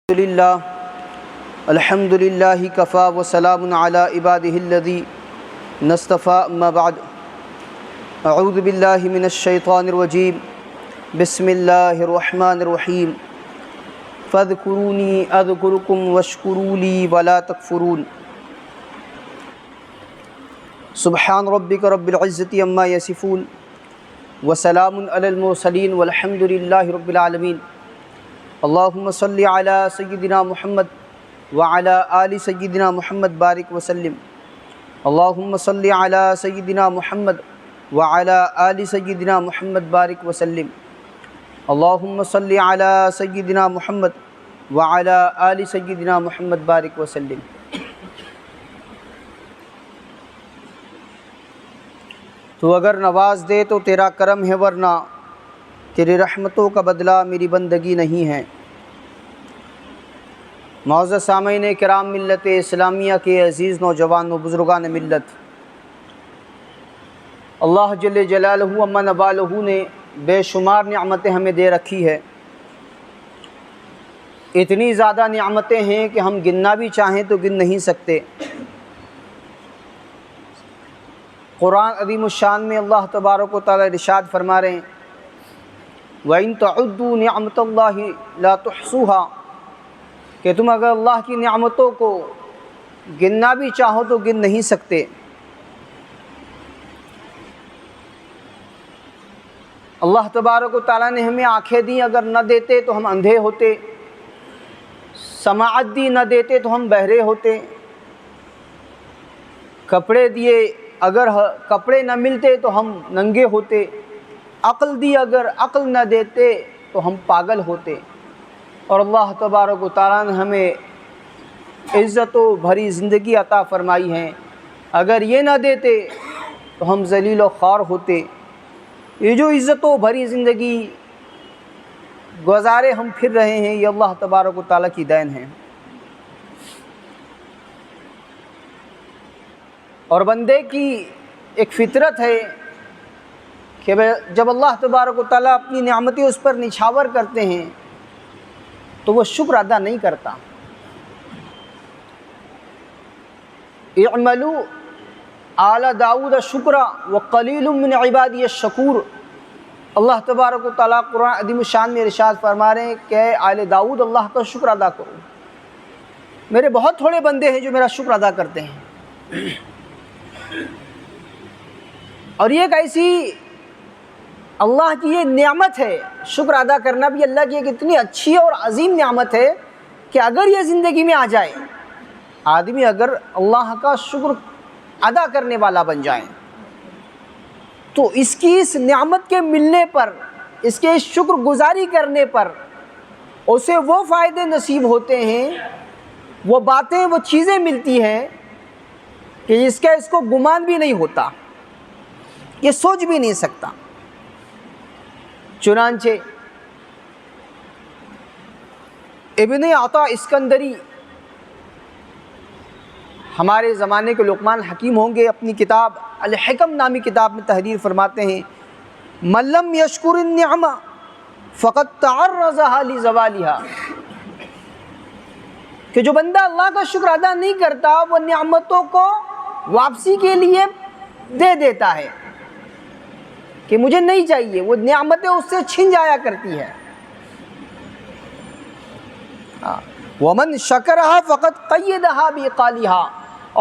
للہ الحمد للہ کفا وسلام علی عبادہ الذی نصطفیٰ اما بعد اعوذ باللہ من الشیطان الرجیم بسم اللہ الرحمن الرحیم فاذکرونی اذکرکم واشکروا لی ولا تکفرون سبحان ربک رب العزۃ عما یصفون وسلام علی المرسلین والحمد للہ رب العالمین اللہم صلی علی سیدنا محمد وعلی آل سیدنا محمد بارک وسلم اللہم صلی علی سیدنا محمد وعلی آل سیدنا محمد بارک وسلم اللہم صلی علی سیدنا محمد وعلی آل سیدنا محمد بارک وسلم۔ تو اگر نواز دے تو تیرا کرم ہے، ورنہ تیری رحمتوں کا بدلہ میری بندگی نہیں ہے۔ معزز سامعین کرام، ملت اسلامیہ کے عزیز نوجوان و بزرگان ملت، اللہ جل جلالہ عما نوالہ نے بے شمار نعمتیں ہمیں دے رکھی ہے۔ اتنی زیادہ نعمتیں ہیں کہ ہم گننا بھی چاہیں تو گن نہیں سکتے۔ قرآن عظیم الشان میں اللہ تبارک و تعالی ارشاد فرما رہے ہیں وَإِن تَعُدُّوا نِعْمَتَ اللَّهِ لَا تُحْصُوهَا، کہ تم اگر اللہ کی نعمتوں کو گننا بھی چاہو تو گن نہیں سکتے۔ اللہ تبارک و تعالیٰ نے ہمیں آنکھیں دی، اگر نہ دیتے تو ہم اندھے ہوتے، سماعت دی نہ دیتے تو ہم بہرے ہوتے، کپڑے دیے اگر کپڑے نہ ملتے تو ہم ننگے ہوتے، عقل دی اگر عقل نہ دیتے تو ہم پاگل ہوتے۔ اور اللہ تبارک و تعالیٰ نے ہمیں عزت و بھری زندگی عطا فرمائی ہے، اگر یہ نہ دیتے تو ہم ذلیل و خوار ہوتے۔ یہ جو عزت و بھری زندگی گزارے ہم پھر رہے ہیں، یہ اللہ تبارک و تعالیٰ کی دین ہے۔ اور بندے کی ایک فطرت ہے کہ جب اللہ تبارک و تعالیٰ اپنی نعمتیں اس پر نچھاور کرتے ہیں تو وہ شکر ادا نہیں کرتا۔ اعملوا آل داؤد شکرا وقلیل من عبادی الشکور، اللہ تبارک و تعالیٰ قرآن عظیم الشان میں ارشاد فرما رہے ہیں کہ آل داؤد اللہ کا شکر ادا کرو، میرے بہت تھوڑے بندے ہیں جو میرا شکر ادا کرتے ہیں۔ اور یہ ایک ایسی اللہ کی یہ نعمت ہے، شکر ادا کرنا بھی اللہ کی ایک اتنی اچھی اور عظیم نعمت ہے کہ اگر یہ زندگی میں آ جائے، آدمی اگر اللہ کا شکر ادا کرنے والا بن جائے تو اس کی اس نعمت کے ملنے پر، اس کے شکر گزاری کرنے پر اسے وہ فائدے نصیب ہوتے ہیں، وہ باتیں، وہ چیزیں ملتی ہیں کہ اس کو گمان بھی نہیں ہوتا، یہ سوچ بھی نہیں سکتا۔ چنانچہ ابن عطا اسکندری ہمارے زمانے کے لقمان حکیم ہوں گے، اپنی کتاب الحکم نامی کتاب میں تحریر فرماتے ہیں من لم یشکر النعمہ فقد تعرضها لزوالها، کہ جو بندہ اللہ کا شکر ادا نہیں کرتا وہ نعمتوں کو واپسی کے لیے دے دیتا ہے کہ مجھے نہیں چاہیے، وہ نعمتیں اس سے چھن جایا کرتی ہے۔ وَمَنْ شَكَرَهَا فَقَدْ قَيَّدَهَا بِإِقَالِهَا،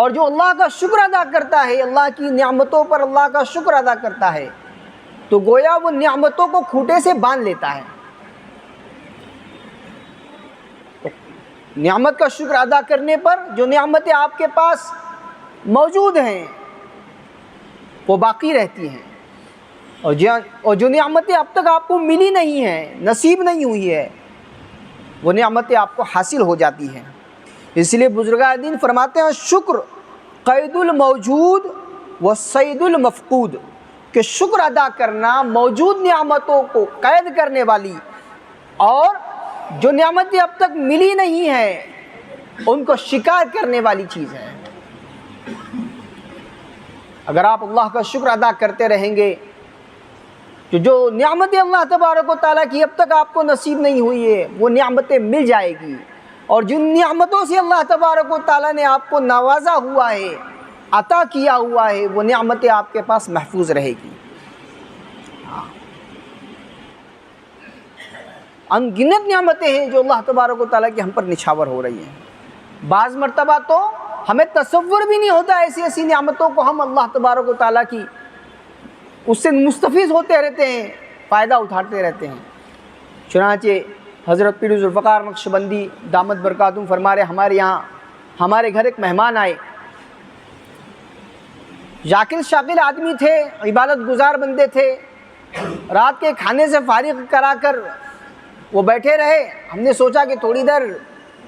اور جو اللہ کا شکر ادا کرتا ہے، اللہ کی نعمتوں پر اللہ کا شکر ادا کرتا ہے تو گویا وہ نعمتوں کو کھوٹے سے باندھ لیتا ہے۔ تو نعمت کا شکر ادا کرنے پر جو نعمتیں آپ کے پاس موجود ہیں وہ باقی رہتی ہیں، اور جو نعمتیں اب تک آپ کو ملی نہیں ہیں، نصیب نہیں ہوئی ہے، وہ نعمتیں آپ کو حاصل ہو جاتی ہیں۔ اس لیے بزرگان دین فرماتے ہیں شکر قید الموجود و صید المفقود، کہ شکر ادا کرنا موجود نعمتوں کو قید کرنے والی اور جو نعمتیں اب تک ملی نہیں ہیں ان کو شکار کرنے والی چیز ہے۔ اگر آپ اللہ کا شکر ادا کرتے رہیں گے کہ جو نعمتیں اللہ تبارک و تعالیٰ کی اب تک آپ کو نصیب نہیں ہوئی ہے وہ نعمتیں مل جائے گی، اور جن نعمتوں سے اللہ تبارک و تعالیٰ نے آپ کو نوازا ہوا ہے، عطا کیا ہوا ہے، وہ نعمتیں آپ کے پاس محفوظ رہے گی۔ ان گنت نعمتیں ہیں جو اللہ تبارک و تعالیٰ کی ہم پر نچھاور ہو رہی ہیں۔ بعض مرتبہ تو ہمیں تصور بھی نہیں ہوتا، ایسی ایسی نعمتوں کو ہم اللہ تبارک و تعالیٰ کی اس سے مستفیض ہوتے رہتے ہیں، فائدہ اٹھاتے رہتے ہیں۔ چنانچہ حضرت پیر ذوالفقار نقشبندی دامت برکاتہم فرما رہے، ہمارے یہاں ہمارے گھر ایک مہمان آئے، شاکل آدمی تھے، عبادت گزار بندے تھے۔ رات کے کھانے سے فارغ کرا کر وہ بیٹھے رہے۔ ہم نے سوچا کہ تھوڑی دیر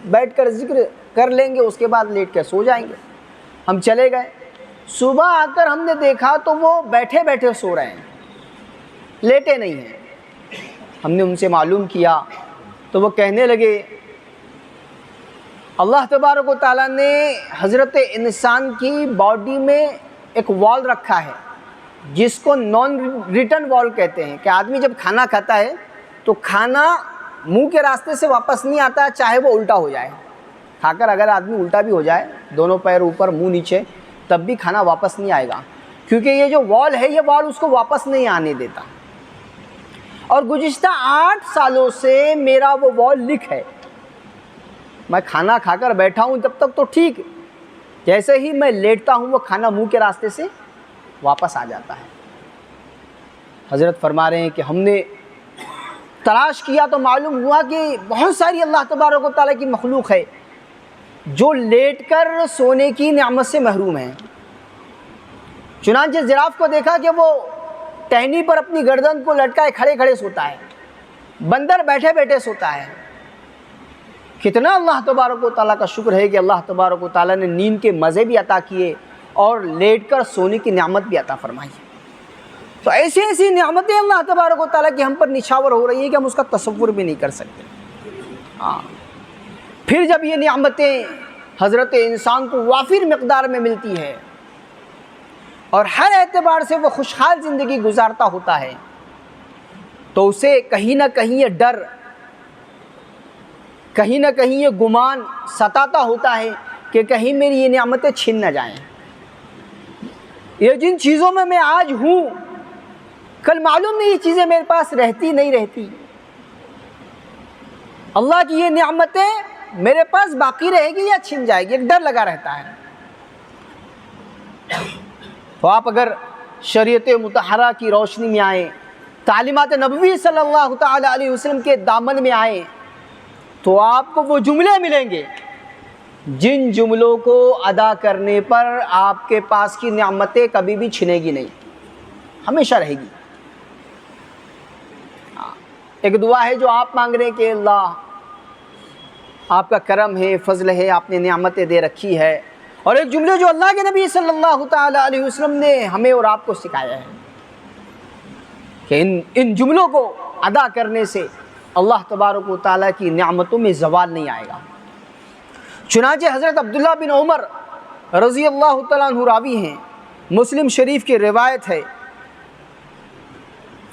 بیٹھ کر ذکر کر لیں گے، اس کے بعد لیٹ کر سو جائیں گے۔ ہم چلے گئے۔ صبح آ کر ہم نے دیکھا تو وہ بیٹھے بیٹھے سو رہے ہیں، لیٹے نہیں ہیں۔ ہم نے ان سے معلوم کیا تو وہ کہنے لگے، اللہ تبارک و تعالیٰ نے حضرت انسان کی باڈی میں ایک وال رکھا ہے جس کو نان ریٹرن وال کہتے ہیں، کہ آدمی جب کھانا کھاتا ہے تو کھانا منہ کے راستے سے واپس نہیں آتا، چاہے وہ الٹا ہو جائے۔ کھا کر اگر آدمی الٹا بھی ہو جائے، دونوں پیر اوپر منہ نیچے، تب بھی کھانا واپس نہیں آئے گا، کیونکہ یہ جو وال ہے، یہ وال اس کو واپس نہیں آنے دیتا۔ اور گزشتہ 8 سالوں سے میرا وہ وال لک ہے، میں کھانا کھا کر بیٹھا ہوں تب تک تو ٹھیک، جیسے ہی میں لیٹتا ہوں وہ کھانا منہ کے راستے سے واپس آ جاتا ہے۔ حضرت فرما رہے ہیں کہ ہم نے تلاش کیا تو معلوم ہوا کہ بہت ساری اللہ تبارک و تعالیٰ کی مخلوق ہے جو لیٹ کر سونے کی نعمت سے محروم ہیں۔ چنانچہ زراف کو دیکھا کہ وہ ٹہنی پر اپنی گردن کو لٹکائے کھڑے کھڑے سوتا ہے، بندر بیٹھے بیٹھے سوتا ہے۔ کتنا اللہ تبارک و تعالیٰ کا شکر ہے کہ اللہ تبارک و تعالیٰ نے نیند کے مزے بھی عطا کیے اور لیٹ کر سونے کی نعمت بھی عطا فرمائی۔ تو ایسی ایسی نعمتیں اللہ تبارک و تعالیٰ کی ہم پر نچھاور ہو رہی ہیں کہ ہم اس کا تصور بھی نہیں کر سکتے۔ پھر جب یہ نعمتیں حضرت انسان کو وافر مقدار میں ملتی ہے اور ہر اعتبار سے وہ خوشحال زندگی گزارتا ہوتا ہے، تو اسے کہیں نہ کہیں یہ ڈر، کہیں نہ کہیں یہ گمان ستاتا ہوتا ہے کہ کہیں میری یہ نعمتیں چھن نہ جائیں۔ یہ جن چیزوں میں آج ہوں، کل معلوم نہیں یہ چیزیں میرے پاس رہتی نہیں رہتی۔ اللہ کی یہ نعمتیں میرے پاس باقی رہے گی یا چھن جائے گی، ایک ڈر لگا رہتا ہے۔ تو آپ اگر شریعت مطہرہ کی روشنی میں آئیں، تعلیمات نبوی صلی اللہ تعالی علیہ وسلم کے دامن میں آئیں، تو آپ کو وہ جملے ملیں گے جن جملوں کو ادا کرنے پر آپ کے پاس کی نعمتیں کبھی بھی چھنے گی نہیں، ہمیشہ رہے گی۔ ایک دعا ہے جو آپ مانگ رہے ہیں کہ اللہ آپ کا کرم ہے، فضل ہے، آپ نے نعمتیں دے رکھی ہے، اور ایک جملے جو اللہ کے نبی صلی اللہ تعالی علیہ وسلم نے ہمیں اور آپ کو سکھایا ہے کہ ان جملوں کو ادا کرنے سے اللہ تبارک و تعالیٰ کی نعمتوں میں زوال نہیں آئے گا۔ چنانچہ حضرت عبداللہ بن عمر رضی اللہ تعالیٰ عنہ راوی ہیں، مسلم شریف کی روایت ہے،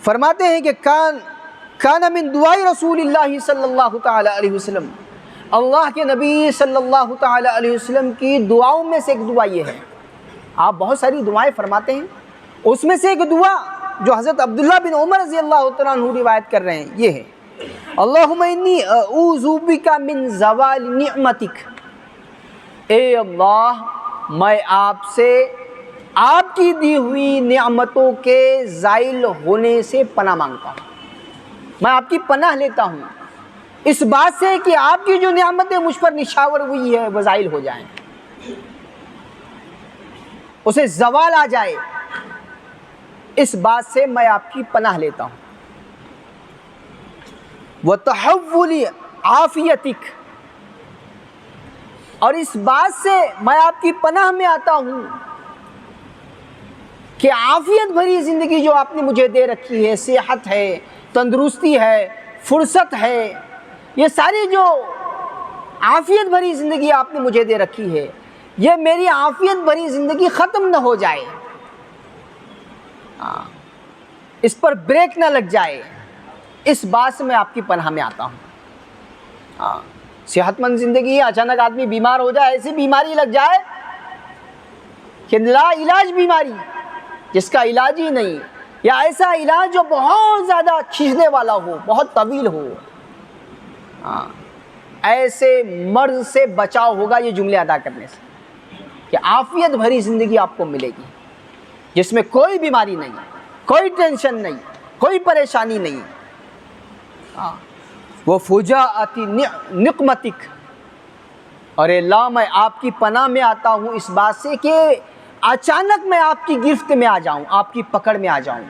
فرماتے ہیں کہ کان من دعائی رسول اللہ صلی اللہ تعالی علیہ وسلم، اللہ کے نبی صلی اللہ تعالی علیہ وسلم کی دعاؤں میں سے ایک دعا یہ ہے، آپ بہت ساری دعائیں فرماتے ہیں، اس میں سے ایک دعا جو حضرت عبداللہ بن عمر رضی اللہ تعالیٰ عنہ روایت کر رہے ہیں یہ ہے، اللہم انی اعوذ بک من زوال نعمتک، اے اللہ میں آپ سے آپ کی دی ہوئی نعمتوں کے زائل ہونے سے پناہ مانگتا ہوں، میں آپ کی پناہ لیتا ہوں اس بات سے کہ آپ کی جو نعمتیں مجھ پر نچھاور ہوئی ہے وہ زائل ہو جائیں، اسے زوال آ جائے، اس بات سے میں آپ کی پناہ لیتا ہوں۔ وَتَحَوُّلِ عَافِيَتِكَ، اور اس بات سے میں آپ کی پناہ میں آتا ہوں کہ عافیت بھری زندگی جو آپ نے مجھے دے رکھی ہے، صحت ہے، تندرستی ہے، فرصت ہے، یہ ساری جو عافیت بھری زندگی آپ نے مجھے دے رکھی ہے، یہ میری عافیت بھری زندگی ختم نہ ہو جائے، اس پر بریک نہ لگ جائے، اس بات سے میں آپ کی پناہ میں آتا ہوں۔ صحت مند زندگی ہے، اچانک آدمی بیمار ہو جائے، ایسی بیماری لگ جائے کہ لا علاج بیماری جس کا علاج ہی نہیں، یا ایسا علاج جو بہت زیادہ کھینچنے والا ہو، بہت طویل ہو، ایسے مرض سے بچاؤ ہوگا یہ جملے ادا کرنے سے، کہ عافیت بھری زندگی آپ کو ملے گی جس میں کوئی بیماری نہیں، کوئی ٹینشن نہیں، کوئی پریشانی نہیں۔ وہ فجاءت نقمتک، اور اللہ میں آپ کی پناہ میں آتا ہوں اس بات سے کہ اچانک میں آپ کی گرفت میں آ جاؤں، آپ کی پکڑ میں آ جاؤں۔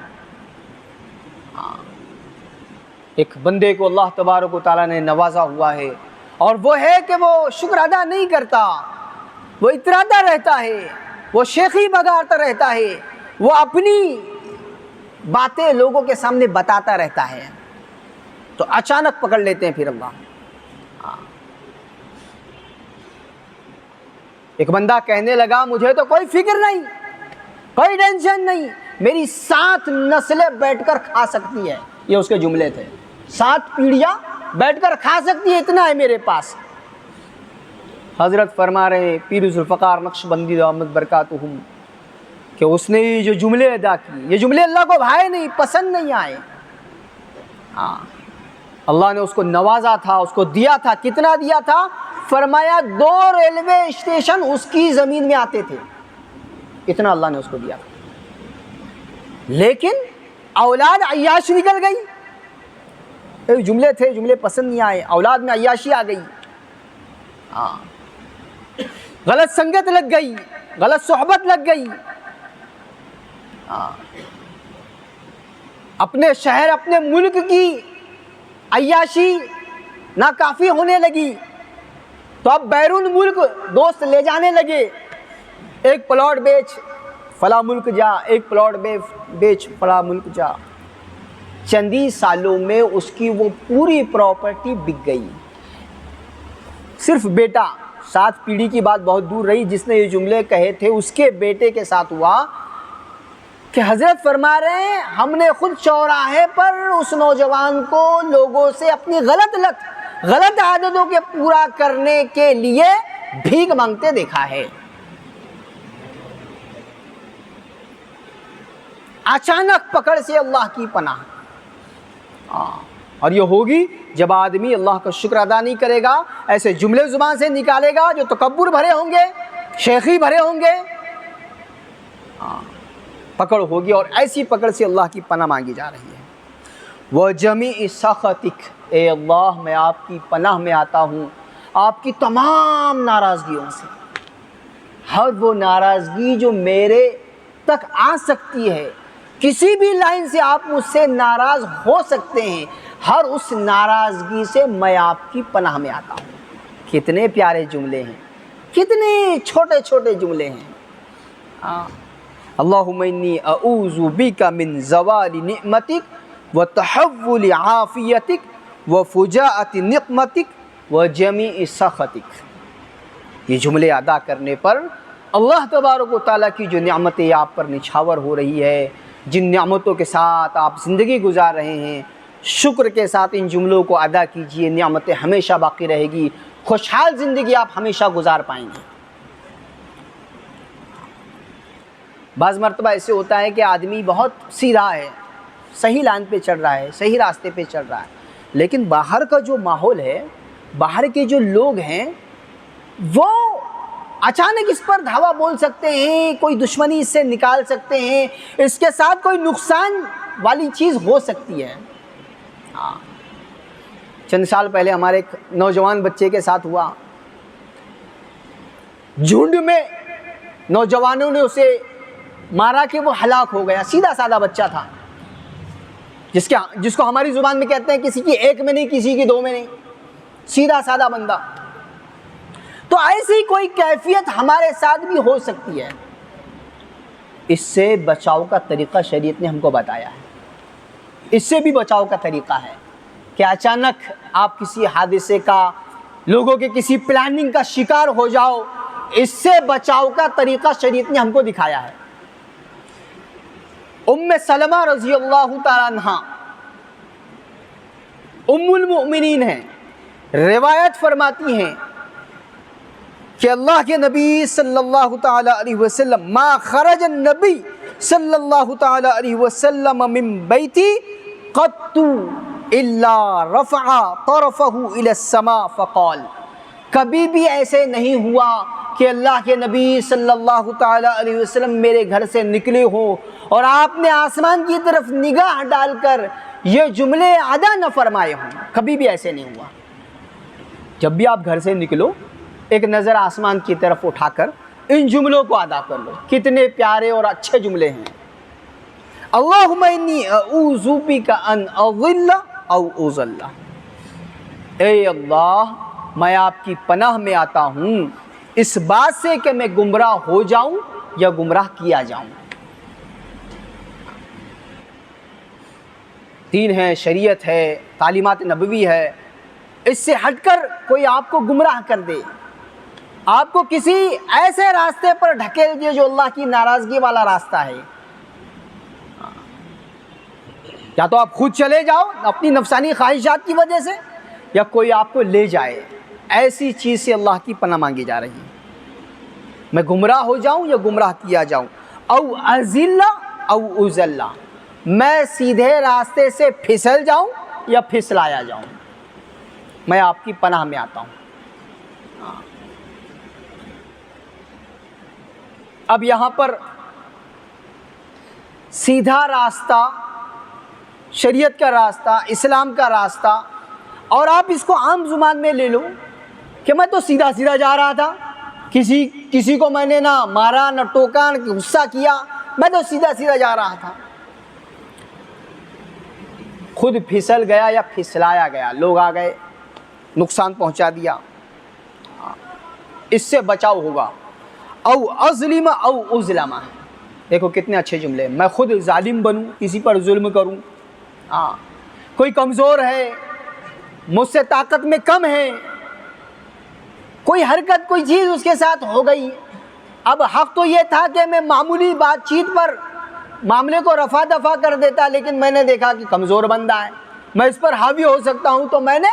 ایک بندے کو اللہ تبارک و تعالیٰ نے نوازا ہوا ہے، اور وہ ہے کہ وہ شکر ادا نہیں کرتا، وہ اتراتا رہتا ہے، وہ شیخی بگاڑتا رہتا ہے، وہ اپنی باتیں لوگوں کے سامنے بتاتا رہتا ہے، تو اچانک پکڑ لیتے ہیں پھر اللہ۔ ایک بندہ کہنے لگا مجھے تو کوئی فکر نہیں، کوئی ٹینشن نہیں، میری 7 نسلیں بیٹھ کر کھا سکتی ہے، یہ اس کے جملے تھے، 7 پیڑھیاں بیٹھ کر کھا سکتی ہے، اتنا ہے میرے پاس۔ حضرت فرما رہے ہیں پیر ذوالفقار نقشبندی دامت برکاتہم کہ اس نے یہ جو جملے ادا کی، یہ جملے اللہ کو بھائے نہیں، پسند نہیں آئے۔ اللہ نے اس کو نوازا تھا، اس کو دیا تھا، کتنا دیا تھا؟ فرمایا 2 ریلوے اسٹیشن اس کی زمین میں آتے تھے، اتنا اللہ نے اس کو دیا تھا، لیکن اولاد عیاش نکل گئی۔ جملے تھے، جملے پسند نہیں آئے، اولاد میں عیاشی آ گئی، غلط سنگت لگ گئی، غلط صحبت لگ گئی، اپنے شہر اپنے ملک کی عیاشی ناکافی ہونے لگی، تو اب بیرون ملک دوست لے جانے لگے، ایک پلاٹ بیچ فلاں ملک جا، ایک پلاٹ بیچ فلاں ملک جا۔ چندی سالوں میں اس کی وہ پوری پراپرٹی بک گئی۔ صرف بیٹا، 7 پیڑھی کی بات بہت دور رہی، جس نے یہ جملے کہے تھے اس کے بیٹے کے ساتھ ہوا کہ حضرت فرما رہے ہیں ہم نے خود چوراہے پر اس نوجوان کو لوگوں سے اپنی غلط عادتوں کے پورا کرنے کے لیے بھیک مانگتے دیکھا ہے۔ اچانک پکڑ سے اللہ کی پناہ، اور یہ ہوگی جب آدمی اللہ کا شکر ادا نہیں کرے گا، ایسے جملے زبان سے نکالے گا جو تکبر بھرے ہوں گے، شیخی بھرے ہوں گے، پکڑ ہوگی، اور ایسی پکڑ سے اللہ کی پناہ مانگی جا رہی ہے۔ وَجَمِعِ سَخَطِكَ، اے اللہ میں آپ کی پناہ میں آتا ہوں آپ کی تمام ناراضگیوں سے، ہر وہ ناراضگی جو میرے تک آ سکتی ہے، کسی بھی لائن سے آپ مجھ سے ناراض ہو سکتے ہیں، ہر اس ناراضگی سے میں آپ کی پناہ میں آتا ہوں۔ کتنے پیارے جملے ہیں، کتنے چھوٹے چھوٹے جملے ہیں۔ اللہم انی اعوذ بک من زوال نعمتک وتحول عافیتک وفجاءۃ نقمتک وجمیع سخطک۔ یہ جملے ادا کرنے پر اللہ تبارک و تعالیٰ کی جو نعمتیں آپ پر نچھاور ہو رہی ہے، جن نعمتوں کے ساتھ آپ زندگی گزار رہے ہیں، شکر کے ساتھ ان جملوں کو ادا کیجئے، نعمتیں ہمیشہ باقی رہے گی، خوشحال زندگی آپ ہمیشہ گزار پائیں گے۔ بعض مرتبہ ایسے ہوتا ہے کہ آدمی بہت سیدھا ہے، صحیح لائن پہ چل رہا ہے، صحیح راستے پہ چل رہا ہے، لیکن باہر کا جو ماحول ہے، باہر کے جو لوگ ہیں، وہ اچانک اس پر دھاوا بول سکتے ہیں، کوئی دشمنی اس سے نکال سکتے ہیں، اس کے ساتھ کوئی نقصان والی چیز ہو سکتی ہے۔ چند سال پہلے ہمارے ایک نوجوان بچے کے ساتھ ہوا، جھنڈ میں نوجوانوں نے اسے مارا کہ وہ ہلاک ہو گیا، سیدھا سادہ بچہ تھا، جس کو ہماری زبان میں کہتے ہیں کسی کی 1 میں نہیں، کسی کی 2 میں نہیں، سیدھا سادہ بندہ۔ تو ایسی کوئی کیفیت ہمارے ساتھ بھی ہو سکتی ہے، اس سے بچاؤ کا طریقہ شریعت نے ہم کو بتایا ہے۔ اس سے بھی بچاؤ کا طریقہ ہے کہ اچانک آپ کسی حادثے کا، لوگوں کے کسی پلاننگ کا شکار ہو جاؤ، اس سے بچاؤ کا طریقہ شریعت نے ہم کو دکھایا ہے۔ ام سلمہ رضی اللہ تعالیٰ عنہا ام المؤمنین ہیں، روایت فرماتی ہیں کہ اللہ کے نبی صلی اللہ تعالی علیہ وسلم ما خرج النبی صلی اللہ تعالی علیہ وسلم من بیتی قط الا رفع طرفہ الی السماء فقال، کبھی بھی ایسے نہیں ہوا کہ اللہ کے نبی صلی اللہ تعالی علیہ وسلم میرے گھر سے نکلے ہوں اور آپ نے آسمان کی طرف نگاہ ڈال کر یہ جملے ادا نہ فرمائے ہوں، کبھی بھی ایسے نہیں ہوا۔ جب بھی آپ گھر سے نکلو ایک نظر آسمان کی طرف اٹھا کر ان جملوں کو ادا کر لو، کتنے پیارے اور اچھے جملے ہیں۔ اللہم انی اعوذ بک ان اضل او اضل، اے اللہ میں آپ کی پناہ میں آتا ہوں اس بات سے کہ میں گمراہ ہو جاؤں یا گمراہ کیا جاؤں۔ دین ہے، شریعت ہے، تعلیمات نبوی ہے، اس سے ہٹ کر کوئی آپ کو گمراہ کر دے، آپ کو کسی ایسے راستے پر ڈھکیل دے جو اللہ کی ناراضگی والا راستہ ہے، یا تو آپ خود چلے جاؤ اپنی نفسانی خواہشات کی وجہ سے، یا کوئی آپ کو لے جائے، ایسی چیز سے اللہ کی پناہ مانگی جا رہی ہے۔ میں گمراہ ہو جاؤں یا گمراہ کیا جاؤں، او ازل او ازل، میں سیدھے راستے سے پھسل جاؤں یا پھسلایا جاؤں، میں آپ کی پناہ میں آتا ہوں۔ اب یہاں پر سیدھا راستہ، شریعت کا راستہ، اسلام کا راستہ، اور آپ اس کو عام زبان میں لے لو کہ میں تو سیدھا سیدھا جا رہا تھا، کسی کو میں نے نہ مارا نہ ٹوکا نہ غصہ کیا، میں تو سیدھا سیدھا جا رہا تھا۔ خود پھسل گیا یا پھسلایا گیا، لوگ آ گئے نقصان پہنچا دیا، اس سے بچاؤ ہوگا۔ او اظلم او اظلم، دیکھو کتنے اچھے جملے، میں خود ظالم بنوں، کسی پر ظلم کروں، کوئی کمزور ہے، مجھ سے طاقت میں کم ہے، کوئی حرکت کوئی چیز اس کے ساتھ ہو گئی، اب حق تو یہ تھا کہ میں معمولی بات چیت پر معاملے کو رفع دفع کر دیتا، لیکن میں نے دیکھا کہ کمزور بندہ ہے، میں اس پر حاوی ہو سکتا ہوں، تو میں نے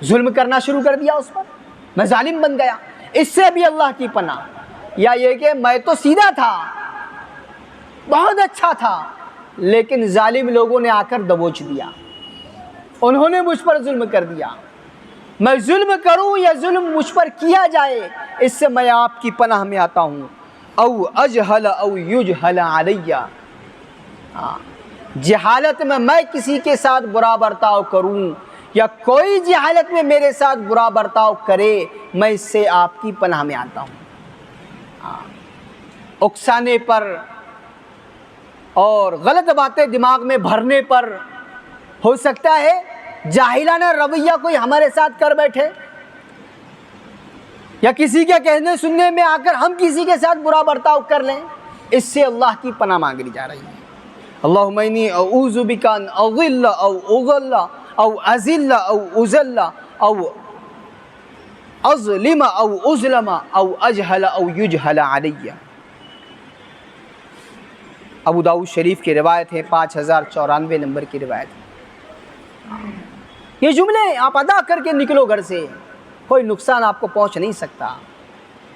ظلم کرنا شروع کر دیا اس پر، میں ظالم بن گیا۔ اس سے بھی اللہ کی پناہ، یا یہ کہ میں تو سیدھا تھا، بہت اچھا تھا، لیکن ظالم لوگوں نے آ کر دبوچ دیا، انہوں نے مجھ پر ظلم کر دیا، میں ظلم کروں یا ظلم مجھ پر کیا جائے، اس سے میں آپ کی پناہ میں آتا ہوں۔ او اجہل او یجہل علی، جہالت میں کسی کے ساتھ برا برتاؤ کروں یا کوئی جہالت میں میرے ساتھ برا برتاؤ کرے، میں اس سے آپ کی پناہ میں آتا ہوں۔ اکسانے پر اور غلط باتیں دماغ میں بھرنے پر ہو سکتا ہے جاہلانہ رویہ کوئی ہمارے ساتھ کر بیٹھے، یا کسی کے کہنے سننے میں آ کر ہم کسی کے ساتھ برا برتاؤ کر لیں، اس سے اللہ کی پناہ مانگی جا رہی ہے۔ اللہم انی اعوذ بک ان اضل او اضل او ازل او ازل او اظلم او اظلم او اجہل او یجہل علی۔ ابو داؤد شریف کی روایت ہے، 5094 نمبر کی روایت۔ یہ جملے آپ ادا کر کے نکلو گھر سے، کوئی نقصان آپ کو پہنچ نہیں سکتا،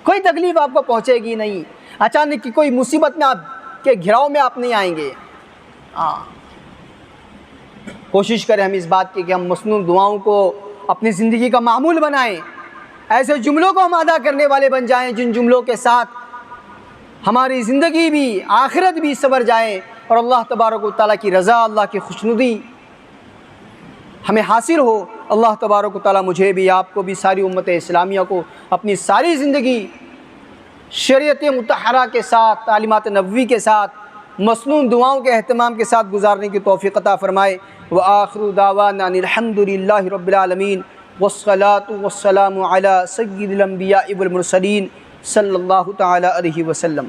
کوئی تکلیف آپ کو پہنچے گی نہیں، اچانک کی کوئی مصیبت میں آپ کے گھراؤ میں آپ نہیں آئیں گے۔ کوشش کریں ہم اس بات کی کہ ہم مسنون دعاؤں کو اپنی زندگی کا معمول بنائیں، ایسے جملوں کو ہم ادا کرنے والے بن جائیں جن جملوں کے ساتھ ہماری زندگی بھی آخرت بھی سنور جائے، اور اللہ تبارک و تعالیٰ کی رضا، اللہ کی خوشنودی ہمیں حاصل ہو۔ اللہ تبارک و تعالیٰ مجھے بھی، آپ کو بھی، ساری امت اسلامیہ کو اپنی ساری زندگی شریعت مطہرہ کے ساتھ، تعلیمات نبوی کے ساتھ، مسنون دعاؤں کے اہتمام کے ساتھ گزارنے کی توفیق عطا فرمائے۔ وآخر دعوانا ان الحمد للہ رب العالمین، والصلاة والسلام علی سید الانبیاء والمرسلین صلی اللہ تعالی علیہ وسلم۔